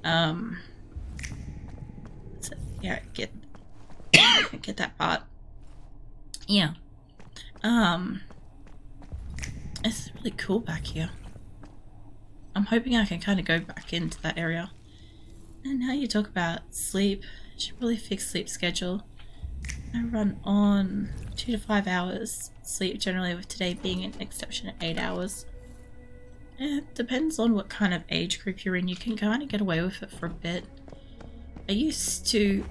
Um, so, yeah, get get that part. Yeah. Um, it's really cool back here. I'm hoping I can kind of go back into that area. And now you talk about sleep. I should probably fix sleep schedule. I run on 2 to 5 hours sleep generally, with today being an exception at 8 hours. It depends on what kind of age group you're in. You can kind of get away with it for a bit. I used to,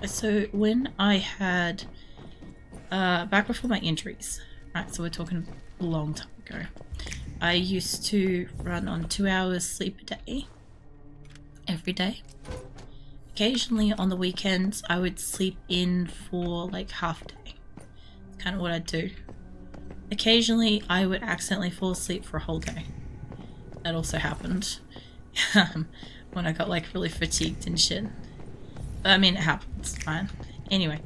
so when I had, back before my injuries, right, so we're talking a long time ago, I used to run on 2 hours sleep a day, every day. Occasionally on the weekends, I would sleep in for like half a day. It's kind of what I'd do. Occasionally, I would accidentally fall asleep for a whole day. That also happened when I got like really fatigued and shit. But I mean, it happens, fine. Anyway,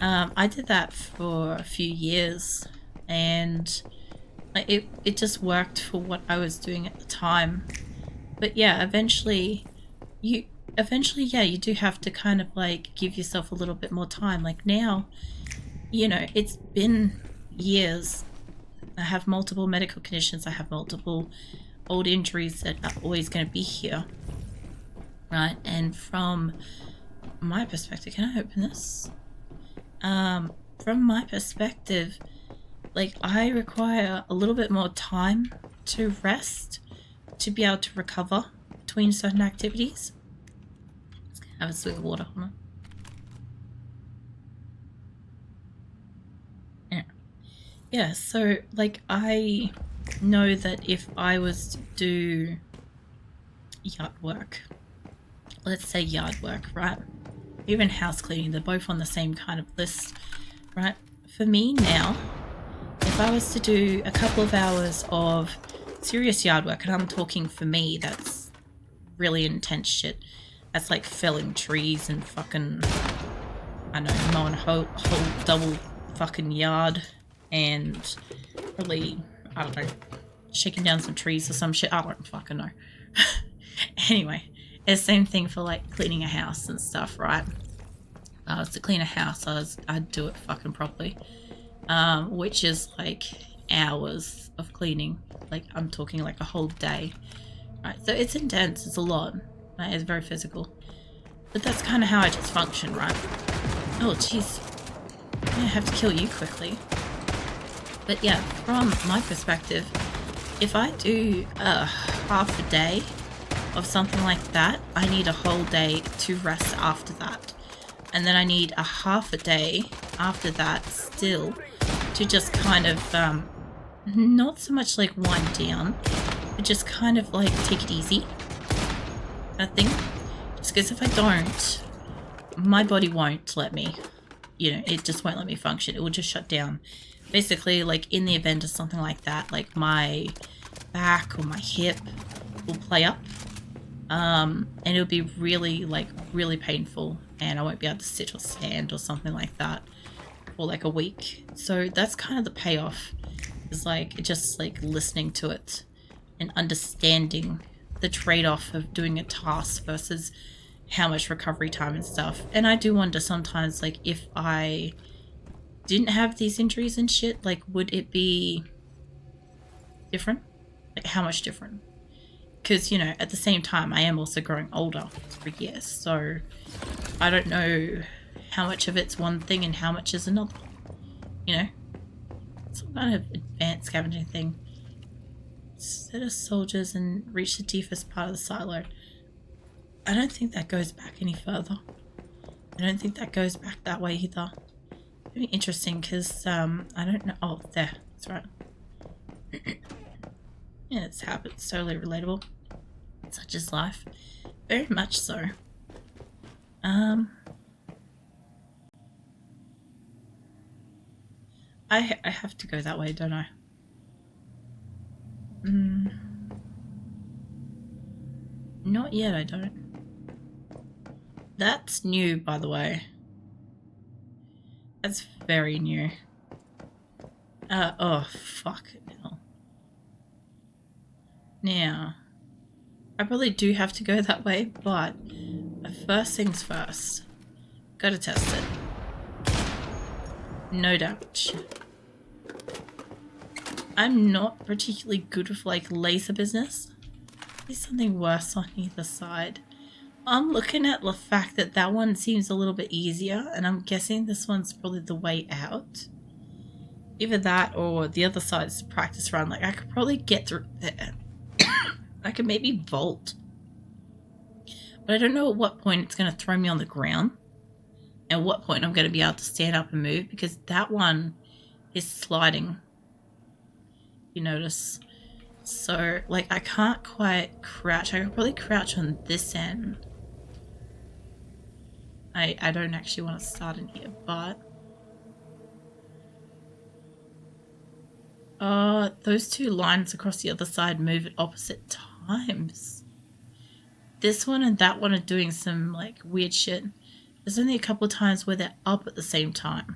I did that for a few years, and like, it just worked for what I was doing at the time. But yeah, eventually, yeah, you do have to kind of like give yourself a little bit more time. Like now, it's been years. I have multiple medical conditions. I have multiple old injuries that are always going to be here, right? And from my perspective, can I open this? From my perspective, like I require a little bit more time to rest to be able to recover between certain activities. Have a swig of water on it. Yeah. Yeah, so like I know that if I was to do yard work, let's say yard work, right? Even house cleaning, they're both on the same kind of list, right? For me now, if I was to do a couple of hours of serious yard work, and I'm talking for me, that's really intense shit. That's like felling trees and fucking, I don't know, mowing a whole double fucking yard and really, I don't know, shaking down some trees or some shit. I don't fucking know. Anyway, it's the same thing for like cleaning a house and stuff, right? If I was to clean a house, I'd do it fucking properly. Which is like hours of cleaning. Like I'm talking like a whole day. Right, so it's intense, it's a lot. Right? It's very physical. But that's kind of how I just function, right? Oh, jeez. I have to kill you quickly. But yeah, from my perspective, if I do half a day of something like that, I need a whole day to rest after that. And then I need a half a day after that still to just kind of, not so much like wind down, but just kind of like take it easy. I think. Just because if I don't, my body won't let me. It just won't let me function. It will just shut down. Basically, like in the event of something like that, like my back or my hip will play up. And it'll be really, like, really painful. And I won't be able to sit or stand or something like that for like a week. So that's kind of the payoff. Is like just like listening to it and understanding the trade-off of doing a task versus how much recovery time and stuff. And I do wonder sometimes, like, if I didn't have these injuries and shit, like, would it be different? Like, how much different? Because, at the same time, I am also growing older every year, so I don't know how much of it's one thing and how much is another. Some kind of advanced scavenging thing. Set of soldiers and reach the deepest part of the silo. I don't think that goes back any further. I don't think that goes back that way either. It'd be interesting because, I don't know. Oh, there. That's right. Yeah, it's habits. Totally relatable. Such is life. Very much so. I have to go that way, don't I? Not yet, I don't. That's new, by the way. That's very new. Oh, fuck it now. Now, I probably do have to go that way, but first things first. Gotta test it. No damage. I'm not particularly good with like laser business. There's something worse on either side. I'm looking at the fact that that one seems a little bit easier, and I'm guessing this one's probably the way out. Either that or the other side's the practice run. Like, I could probably get through there. I could maybe vault. But I don't know at what point it's going to throw me on the ground. And what point I'm going to be able to stand up and move. Because that one is sliding. You notice. So, like, I can't quite crouch. I could probably crouch on this end. I don't actually want to start in here, but... those two lines across the other side move at opposite times. This one and that one are doing some, like, weird shit. There's only a couple of times where they're up at the same time.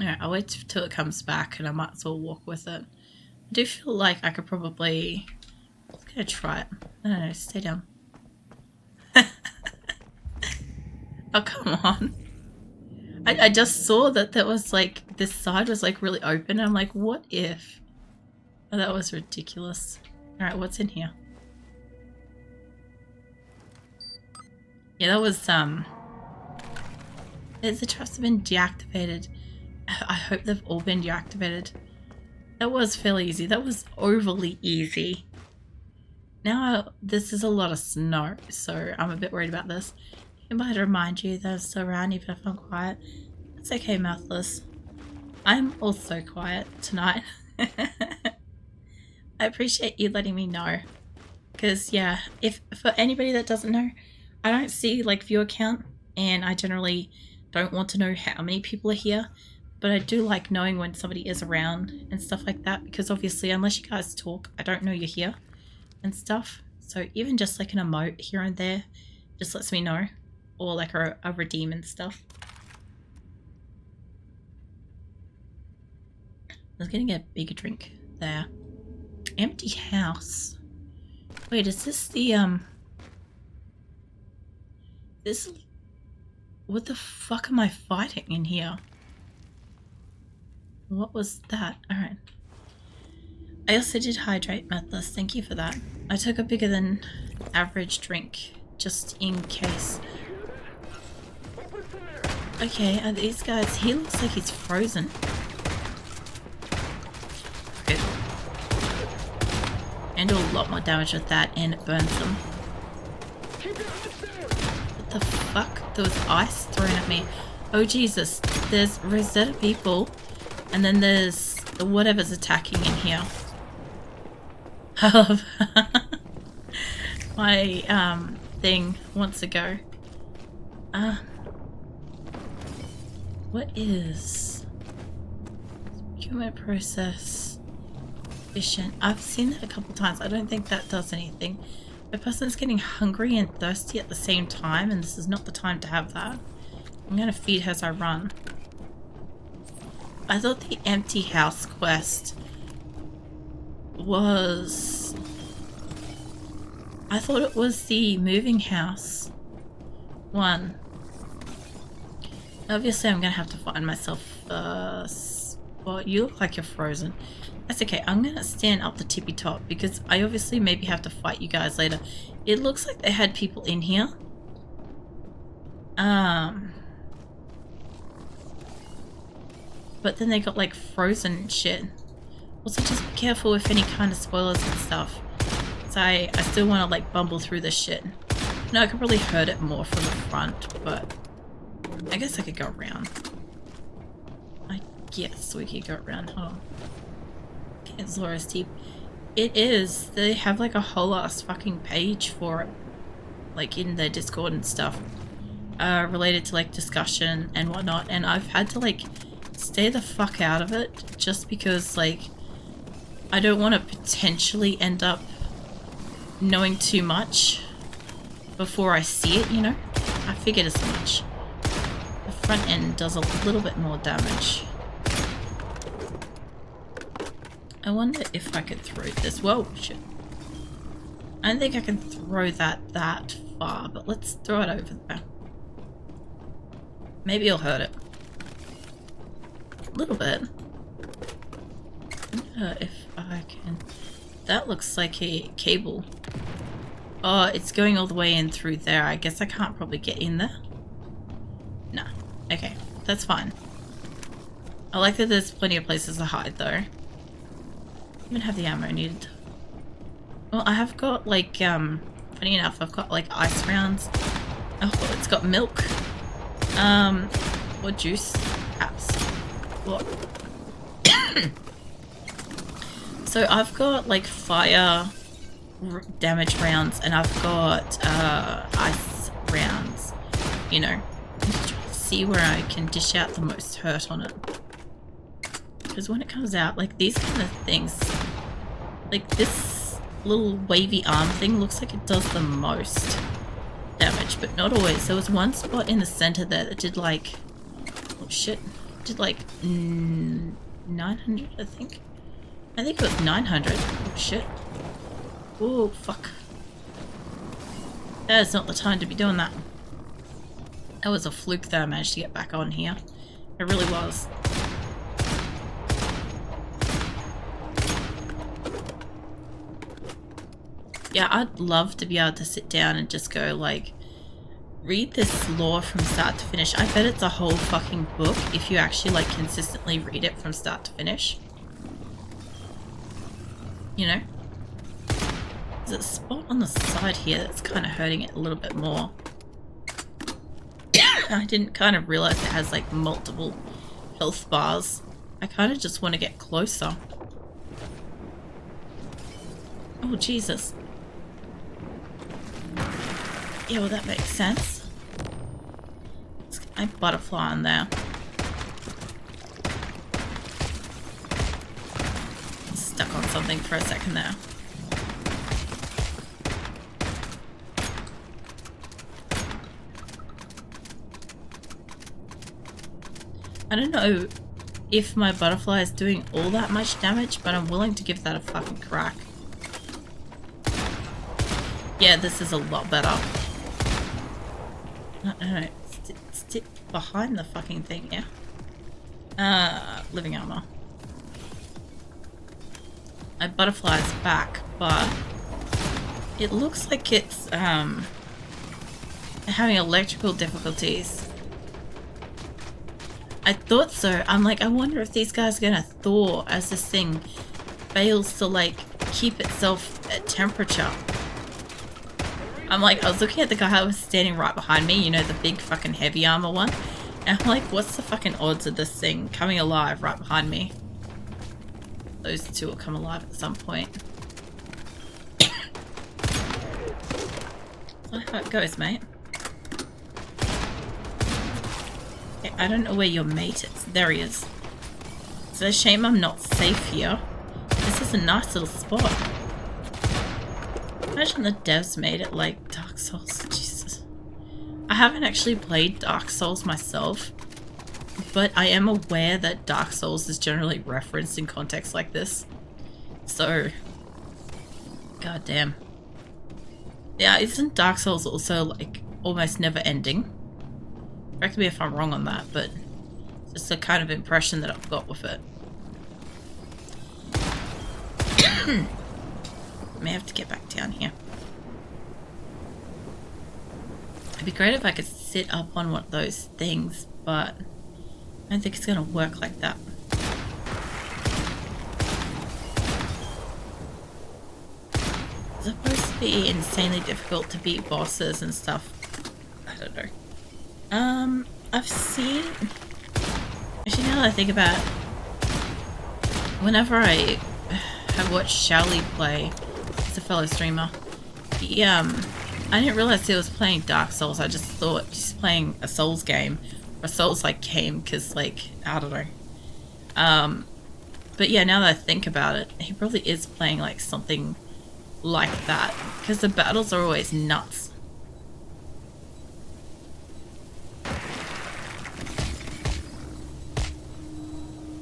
Alright, I'll wait till it comes back and I might as well walk with it. I do feel like I could probably... I'm gonna try it. No, stay down. Oh, come on. I just saw that was like, this side was like really open. I'm like, what if? Oh, that was ridiculous. Alright, what's in here? Yeah, that was, the traps have been deactivated. I hope they've all been deactivated. That was fairly easy. That was overly easy. Now, this is a lot of snow, so I'm a bit worried about this. I might remind you that I'm still around even if I'm quiet. It's okay, Mouthless. I'm also quiet tonight. I appreciate you letting me know. Because, yeah, if for anybody that doesn't know, I don't see, like, viewer count. And I generally don't want to know how many people are here. But I do like knowing when somebody is around and stuff like that. Because, obviously, unless you guys talk, I don't know you're here and stuff. So, even just, like, an emote here and there just lets me know. Or like a redeem and stuff. I was gonna get a bigger drink there. Empty house. Wait, is this the this... What the fuck am I fighting in here? What was that? Alright. I also did hydrate, Methless. Thank you for that. I took a bigger than average drink just in case. Okay, are these guys... He looks like he's frozen. Good. And do a lot more damage with that, and it burns them. What the fuck? There was ice thrown at me. Oh Jesus, there's Rosetta people, and then there's the whatever's attacking in here. I love my thing wants to go. What is procurement process efficient? I've seen that a couple times. I don't think that does anything. The person's getting hungry and thirsty at the same time, and this is not the time to have that. I'm gonna feed her as I run. I thought the empty house quest was... I thought it was the moving house one. Obviously, I'm gonna have to find myself a spot. You look like you're frozen. That's okay. I'm gonna stand up the tippy top because I obviously maybe have to fight you guys later. It looks like they had people in here. But then they got like frozen shit. Also, just be careful with any kind of spoilers and stuff. So I still want to like bumble through this shit. No, I could probably hurt it more from the front, but I guess I could go around. I guess we could go around. Hold on. Okay, it's Laura's Deep. It is. They have like a whole ass fucking page for it. Like in their Discord and stuff. Related to like discussion and whatnot. And I've had to like stay the fuck out of it. Just because like I don't want to potentially end up knowing too much before I see it, you know? I figured as much. The front end does a little bit more damage. I wonder if I could throw this. Whoa, shit. I don't think I can throw that far, but let's throw it over there. Maybe it'll hurt it. A little bit. I wonder if I can... That looks like a cable. Oh, it's going all the way in through there. I guess I can't probably get in there. No. Okay, that's fine. I like that there's plenty of places to hide though. I even have the ammo needed. Well, I have got like, funny enough, I've got like ice rounds. Oh, it's got milk. Or juice, perhaps. What? So I've got like fire damage rounds and I've got ice rounds, you know. I'm just trying to see where I can dish out the most hurt on it. Because when it comes out, like these kind of things, like this little wavy arm thing looks like it does the most damage, but not always. There was one spot in the center there that did like, oh shit, did like 900 I think. I think it was 900. Oh shit. Oh fuck. That is not the time to be doing that. That was a fluke that I managed to get back on here. It really was. Yeah, I'd love to be able to sit down and just go like, read this lore from start to finish. I bet it's a whole fucking book if you actually like consistently read it from start to finish. You know? There's a spot on the side here that's kind of hurting it a little bit more. I didn't kind of realize it has like multiple health bars. I kind of just want to get closer. Oh, Jesus. Yeah, well that makes sense. Let's get my butterfly on there. Stuck on something for a second there. I don't know if my butterfly is doing all that much damage, but I'm willing to give that a fucking crack. Yeah, this is a lot better. No, it's behind the fucking thing, yeah? Living armor. My butterfly's back, but it looks like it's having electrical difficulties. I thought so. I'm like, I wonder if these guys are gonna thaw as this thing fails to like keep itself at temperature. I'm like, I was looking at the guy who was standing right behind me, you know, the big fucking heavy armor one. And I'm like, what's the fucking odds of this thing coming alive right behind me? Those two will come alive at some point. That's how it goes, mate. Okay, I don't know where your mate is. There he is. It's a shame I'm not safe here. This is a nice little spot. Imagine the devs made it like Dark Souls. Jesus. I haven't actually played Dark Souls myself, but I am aware that Dark Souls is generally referenced in contexts like this. So, goddamn. Yeah, isn't Dark Souls also like almost never ending? Correct me if I'm wrong on that, but it's just the kind of impression that I've got with it. May have to get back down here. It'd be great if I could sit up on one of those things, but I don't think it's gonna work like that. It's supposed to be insanely difficult to beat bosses and stuff. I don't know. I've seen... Actually, now that I think about it, whenever I have watched Shally play, a fellow streamer. He, I didn't realize he was playing Dark Souls. I just thought he's playing a Souls game, or a Souls-like game, because, like, I don't know. But yeah, now that I think about it, he probably is playing, like, something like that, because the battles are always nuts.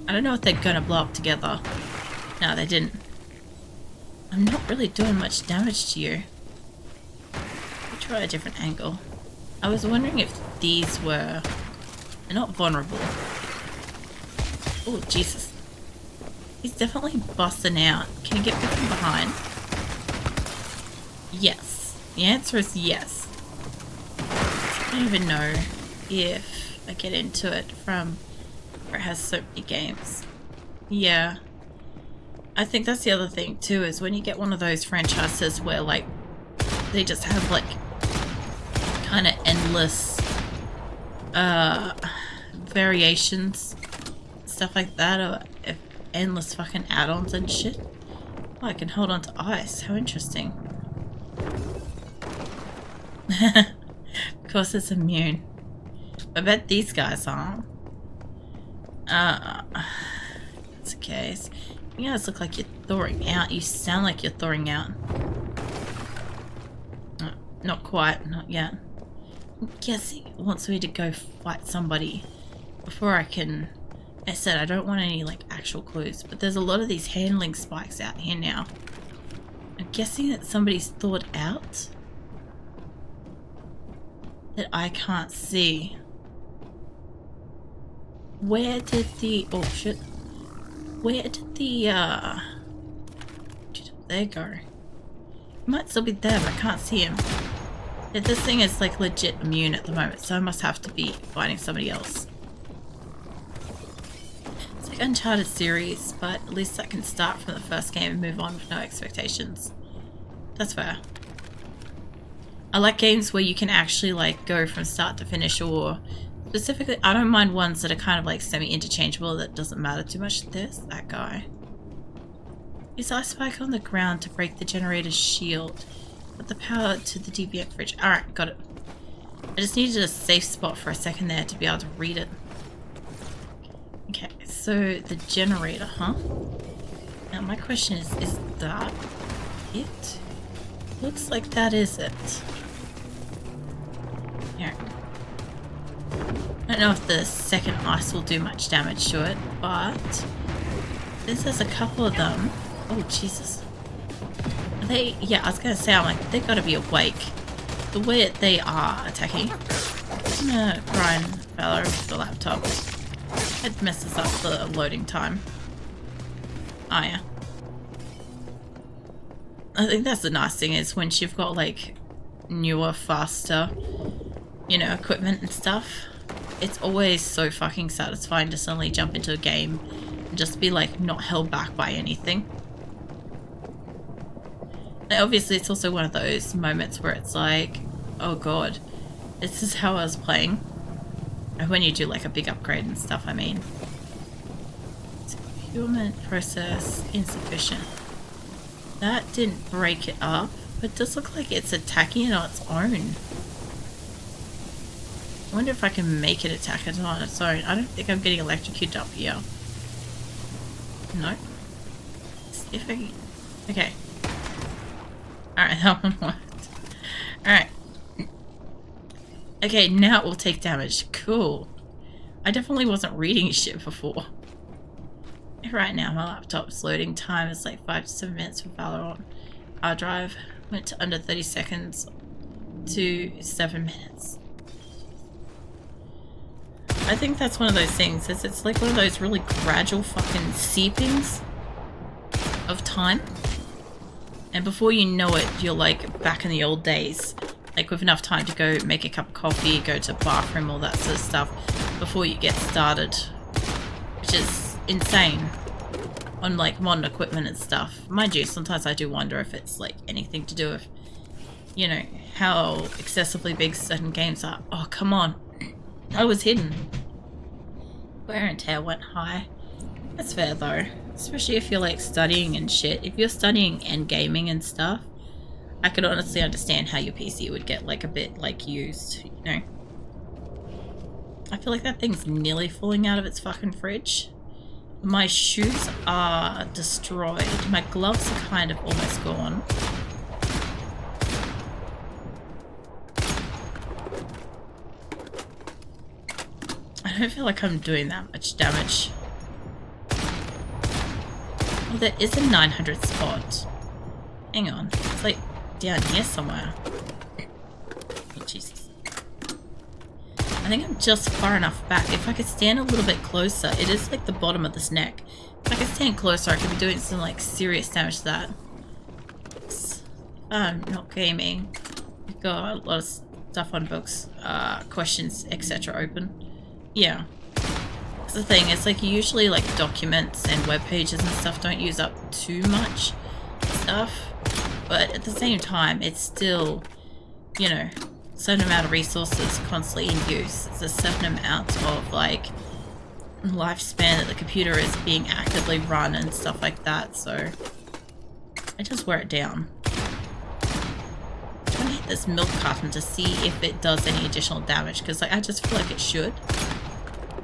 I don't know if they're gonna blow up together. No, they didn't. I'm not really doing much damage to you. Try a different angle. I was wondering if these were... They're not vulnerable. Oh, Jesus. He's definitely busting out. Can you get me from behind? Yes. The answer is yes. I don't even know if I get into it from where it has so many games. Yeah. I think that's the other thing too, is when you get one of those franchises where like they just have like kind of endless variations, stuff like that, or endless fucking add-ons and shit. Oh, I can hold on to ice. How interesting. Of course it's immune. I bet these guys aren't. It's okay. You guys look like you're thawing out. You sound like you're thawing out. Not quite. Not yet. I'm guessing it wants me to go fight somebody before I can... I said I don't want any like actual clues, but there's a lot of these handling spikes out here now. I'm guessing that somebody's thawed out that I can't see. Where did the... oh shit. Where did the there you go. He might still be there, but I can't see him. Yeah, this thing is like legit immune at the moment, so I must have to be fighting somebody else. It's like Uncharted series, but at least I can start from the first game and move on with no expectations. That's fair. I like games where you can actually like go from start to finish, or specifically I don't mind ones that are kind of like semi-interchangeable that doesn't matter too much. There's that guy. Use ice spike on the ground to break the generator's shield. Put the power to the deviant fridge. Alright, got it. I just needed a safe spot for a second there to be able to read it. Okay, so the generator, huh? Now my question is that it? Looks like that is it. Here. I don't know if the second ice will do much damage to it, but there's a couple of them. Oh, Jesus. Are they... yeah, I was going to say, I'm like, they've got to be awake. The way that they are attacking. I'm going to grind Valor with the laptop. It messes up the loading time. Oh, yeah. I think that's the nice thing, is when you've got, like, newer, faster, you know, equipment and stuff. It's always so fucking satisfying to suddenly jump into a game and just be, like, not held back by anything. And obviously, it's also one of those moments where it's like, oh god, this is how I was playing. And when you do, like, a big upgrade and stuff, I mean. Procurement process insufficient. That didn't break it up, but it does look like it's attacking it on its own. I wonder if I can make it attack it on its own. I don't think I'm getting electrocuted up here. No. See if I can... okay. Alright, that one worked. Alright. Okay, now it will take damage. Cool. I definitely wasn't reading shit before. Right now, my laptop's loading time is like 5 to 7 minutes for Valorant. Hard drive went to under 30 seconds to 7 minutes. I think that's one of those things, is it's like one of those really gradual fucking seepings of time. And before you know it, you're like back in the old days. Like with enough time to go make a cup of coffee, go to the bathroom, all that sort of stuff before you get started. Which is insane on like modern equipment and stuff. Mind you, sometimes I do wonder if it's like anything to do with, you know, how excessively big certain games are. Oh, come on. I was hidden. Wear and tear went high. That's fair though. Especially if you're like studying and shit. If you're studying and gaming and stuff, I could honestly understand how your PC would get like a bit like used, you know. I feel like that thing's nearly falling out of its fucking fridge. My shoes are destroyed. My gloves are kind of almost gone. I don't feel like I'm doing that much damage. Oh, there is a 900 spot. Hang on. It's like down here somewhere. Jesus. I think I'm just far enough back. If I could stand a little bit closer, it is like the bottom of this neck. If I could stand closer, I could be doing some like serious damage to that. If I'm not gaming. We've got a lot of stuff on books, questions, etc. open. Yeah. That's the thing, it's like usually like documents and web pages and stuff don't use up too much stuff, but at the same time, it's still, you know, a certain amount of resources constantly in use. It's a certain amount of like lifespan that the computer is being actively run and stuff like that, so I just wear it down. I'm trying to hit this milk carton to see if it does any additional damage, because like, I just feel like it should.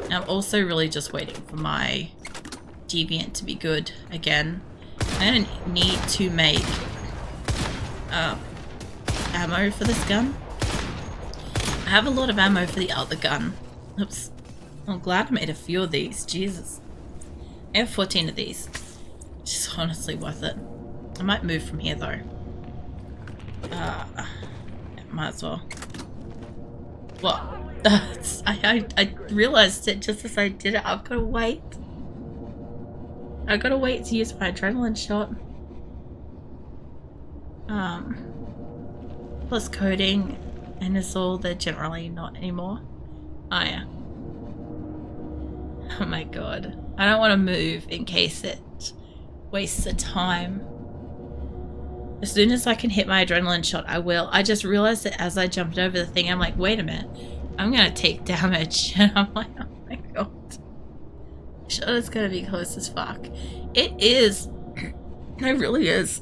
And I'm also really just waiting for my deviant to be good again. I'm gonna need to make ammo for this gun. I have a lot of ammo for the other gun. Oops. I'm glad I made a few of these. Jesus. I have 14 of these. Which is honestly worth it. I might move from here though. Might as well. What? I realized it just as I did it. I've got to wait. I've got to wait to use my adrenaline shot. Plus coding and it's all, they're generally not anymore. Oh yeah. Oh my god. I don't want to move in case it wastes the time. As soon as I can hit my adrenaline shot, I will. I just realized that as I jumped over the thing, I'm like, wait a minute. I'm gonna take damage. And I'm like, oh my god. Shot is gonna be close as fuck. It is. It really is.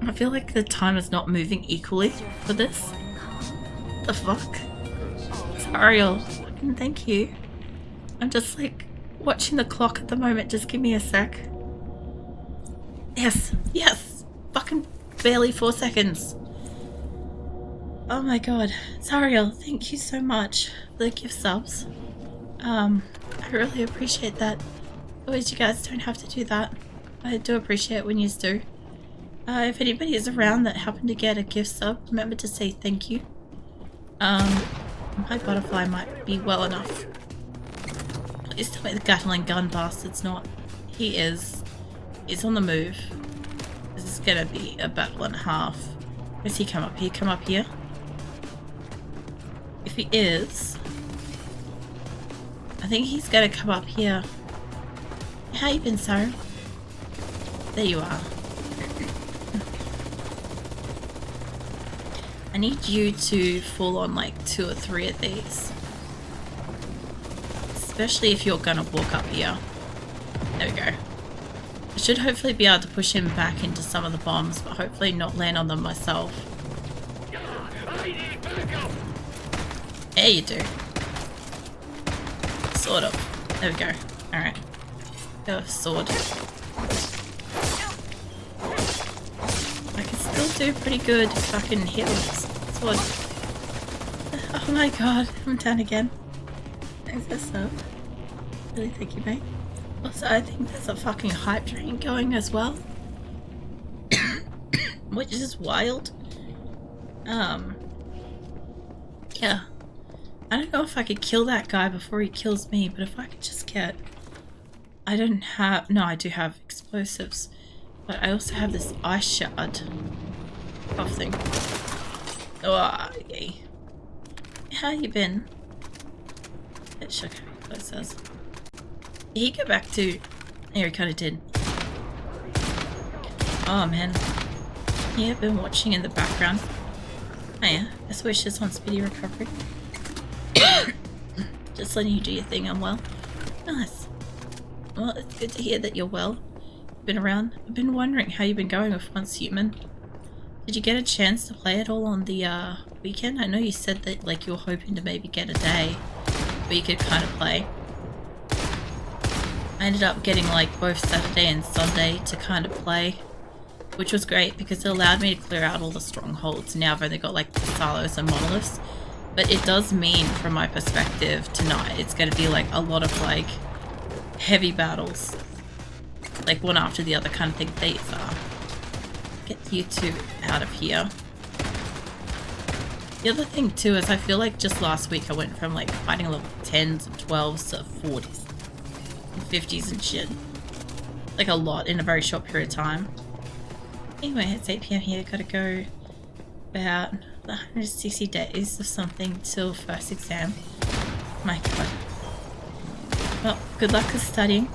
I feel like the time is not moving equally for this. What the fuck? Ariel, fucking thank you. I'm just like watching the clock at the moment. Just give me a sec. Yes, yes. Fucking barely 4 seconds. Oh my god. Zariel, thank you so much for the gift subs. I really appreciate that. Always, you guys don't have to do that. I do appreciate it when you do. If anybody is around that happened to get a gift sub, remember to say thank you. My butterfly might be well enough. Please tell me the Gatling gun bastard's not. He is. He's on the move. This is gonna be a battle and a half. Where's he come up here? Come up here? If he is... I think he's gonna come up here. How you been, sir? There you are. I need you to fall on like 2 or 3 of these. Especially if you're gonna walk up here. There we go. I should hopefully be able to push him back into some of the bombs, but hopefully not land on them myself. There you do. Sort of. There we go. Alright. Go with sword. I can still do pretty good if I can hit with sword. Oh my god, I'm down again. Thanks for sub. Really, thank you, mate. Also, I think there's a fucking hype train going as well. Which is wild. Yeah. I don't know if I could kill that guy before he kills me, but if I could just get... I don't have... No, I do have explosives. But I also have this ice shard. Off thing. Oh, yay. How you been? It should have explosives. Did he go back to... There, he kind of did. Oh, man. Yeah, I've been watching in the background. Oh, yeah. Best wishes on speedy recovery. Just letting you do your thing, I'm well. Nice. Well, it's good to hear that you're well. Been around. I've been wondering how you've been going with Once Human. Did you get a chance to play it all on the weekend? I know you said that like you were hoping to maybe get a day where you could kind of play. I ended up getting like both Saturday and Sunday to kind of play, which was great because it allowed me to clear out all the strongholds. Now I've only got like the silos and monoliths, but it does mean from my perspective tonight it's going to be like a lot of like heavy battles, like one after the other kind of thing. These are get you to out of here. The other thing too is I feel like just last week I went from like fighting level 10s and 12s to 40s and 50s and shit. Like a lot in a very short period of time. Anyway, it's 8 PM here, gotta go about 160 days or something till first exam. My god. Well, good luck with studying,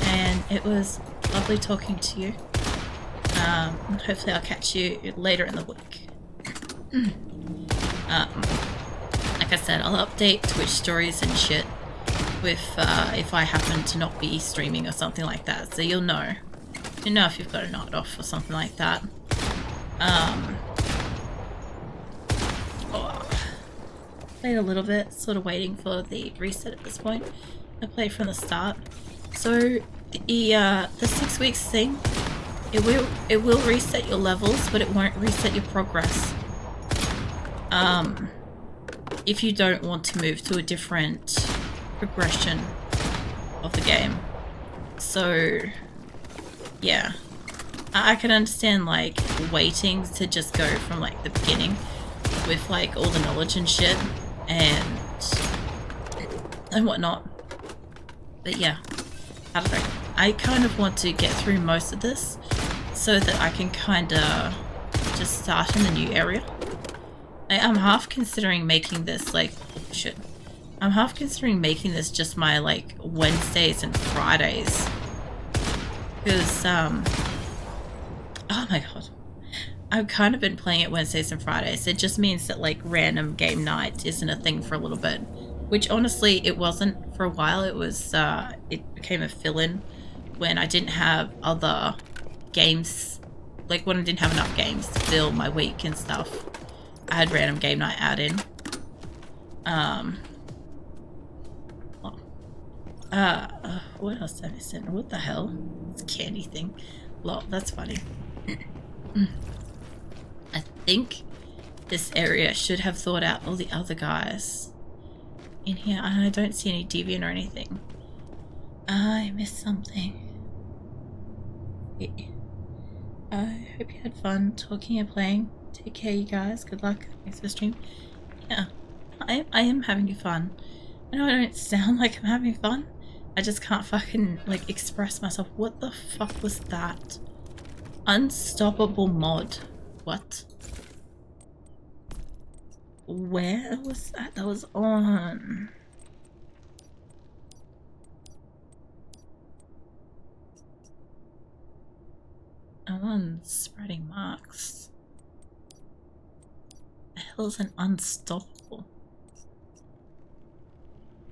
and it was lovely talking to you. Hopefully I'll catch you later in the week. Like I said, I'll update Twitch stories and shit with if I happen to not be streaming or something like that, so you'll know. You know if you've got a night off or something like that. Played a little bit, sort of waiting for the reset at this point. I played from the start. So the 6 weeks thing, it will reset your levels, but it won't reset your progress. If you don't want to move to a different progression of the game. So yeah, I can understand like waiting to just go from like the beginning with like all the knowledge and shit and whatnot. But yeah, I don't know. I kind of want to get through most of this so that I can kind of just start in the new area. I'm half considering making this like shit. I'm half considering making this just my like Wednesdays and Fridays. Because oh my god. I've kind of been playing it Wednesdays and Fridays. It just means that like random game night isn't a thing for a little bit. Which honestly it wasn't for a while. It was it became a fill-in when I didn't have other games, like when I didn't have enough games to fill my week and stuff. I had random game night add in. What else did I miss in? What the hell? It's a candy thing. Lol, that's funny. I think this area should have thought out all the other guys in here, and I don't see any deviant or anything. I missed something. Yeah. I hope you had fun talking and playing. Take care, you guys. Good luck. Thanks for the stream. Yeah, I am having fun. I know I don't sound like I'm having fun. I just can't fucking like express myself. What the fuck was that? Unstoppable mod. What? Where was that? That was on. I'm on spreading marks. The hell is an unstoppable?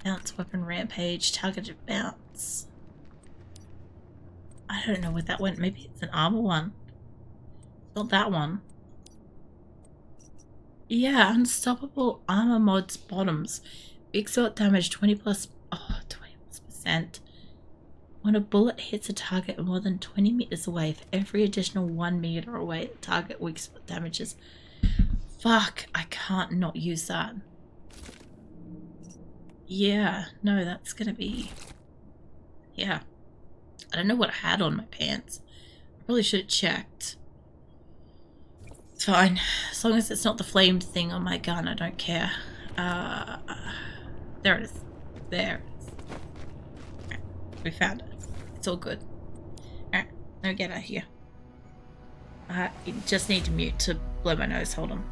Bounce weapon rampage, targeted bounce. I don't know where that went. Maybe it's an armor one. Not that one. Yeah, unstoppable armor mods bottoms. Big sword damage 20 plus 20%. When a bullet hits a target more than 20 meters away, for every additional 1 meter away, the target weak spot damages. Fuck, I can't not use that. Yeah, no, that's gonna be... Yeah. I don't know what I had on my pants. I probably should have checked. It's fine. As long as it's not the flamed thing on my gun, I don't care. There it is. There it is. Right, we found it. It's all good. Alright, let me get out of here. I just need to mute to blow my nose. Hold on.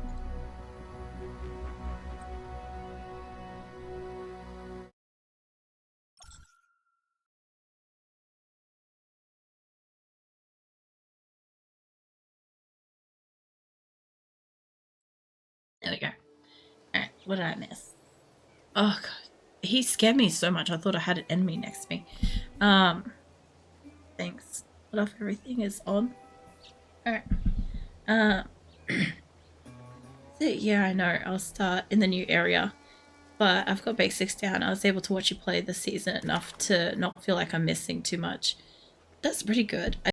There we go. Alright, what did I miss? Oh god. He scared me so much I thought I had an enemy next to me. Thanks. What if everything is on? Alright. So yeah, I know. I'll start in the new area. But I've got basics down. I was able to watch you play this season enough to not feel like I'm missing too much. That's pretty good.